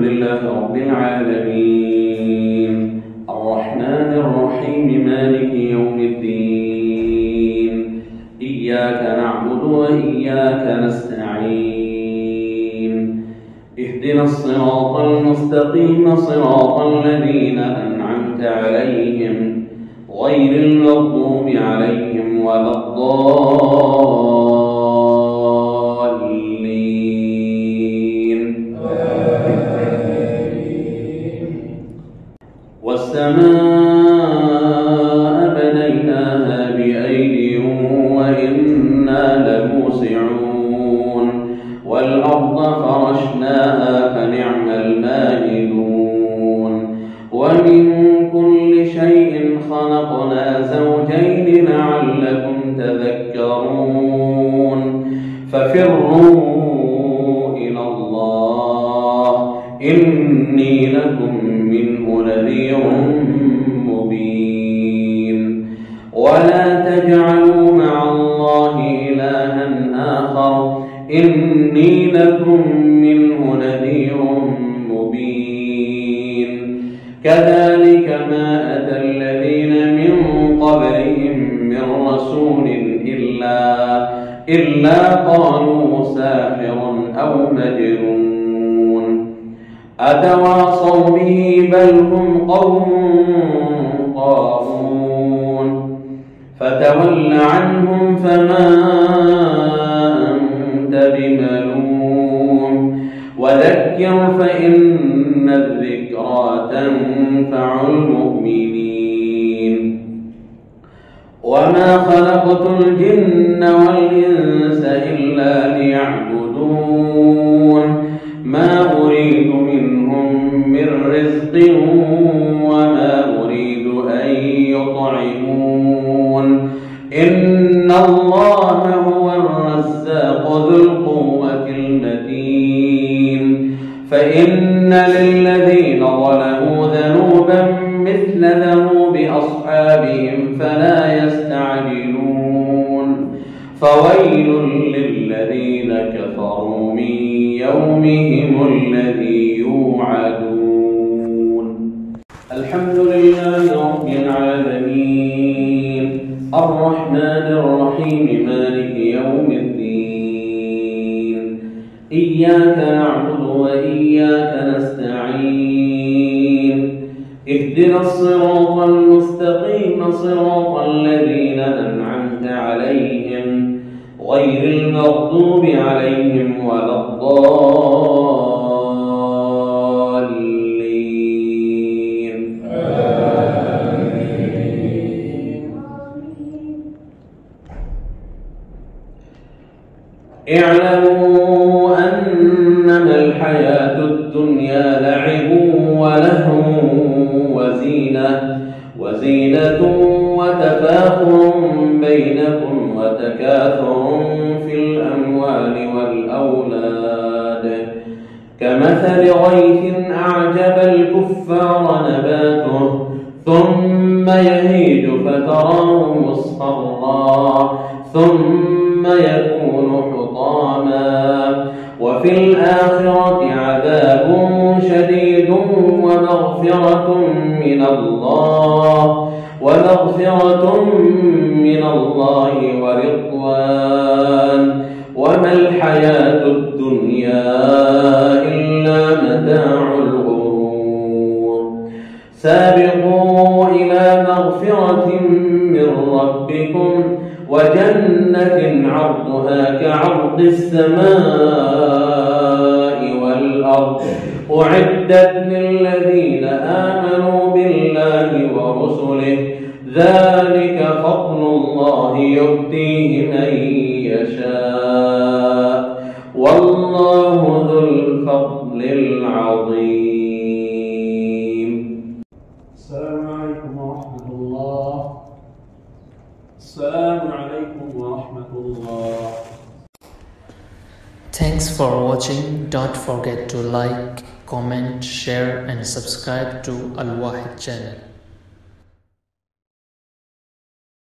لله رب العالمين الرحمن الرحيم مالك يوم الدين إياك نعبد وإياك نستعين اهدنا الصراط المستقيم صراط الذين أنعمت عليهم غير المغضوب عليهم ولا الضالين والسماء بنيناها بأيد وإنا لموسعون والأرض فرشناها فنعم الماهدون ومن كل شيء خلقنا زوجين لعلكم تذكرون ففروا إلى الله إني لكم منه نذير مبين ولا تجعلوا مع الله إلها آخر إني لكم منه نذير مبين كذلك ما أتى الذين من قبلهم من رسول إلا قالوا ساحر أو مجنون أتواصوا به بل هم قوم طاغون فتول عنهم فما أنت بملوم وذكر فإن الذكرى تنفع المؤمنين وما خلقت الجن والإنس إلا ليعبدون ما أريد منهم من رزق وما أريد أن يطعمون إن الله هو الرزاق ذو القوة المتين فإن للذين ظلموا ذنوبا مثل ذنوب أصحابهم فلا يستعجلون فويل للذين كفروا من يومهم الذي يوعدون الحمد لله رب العالمين الرحمن الرحيم مالك يوم الدين إياك نعبد وإياك نستعين اهدنا الصراط المستقيم صراط الذين أنعمت عليهم غير المغضوب عليهم ولا الضالين اعلموا أنما الحياة الدنيا لعب ولهو وزينة وتفاخر بينكم وتكاثر في الأموال والأولاد كمثل غيث أعجب الكفار نباته ثم يهيج فتراه مصفرا ثم يكون حطاما وفي الآخرة عذاب شديد ومغفرة من الله ورضوان وما الحياة الدنيا إلا متاع الغرور سابقوا إلى مغفرة من ربكم وجنة عرضها كعرض السماء والأرض أعدت للذين آمنوا بالله ورسله ذلك فضل الله يؤتيه من يشاء والله ذو الفضل العظيم. السلام عليكم ورحمة الله. السلام عليكم ورحمة الله. Thanks for watching. Don't forget to like, comment, share and subscribe to Al Wahid channel.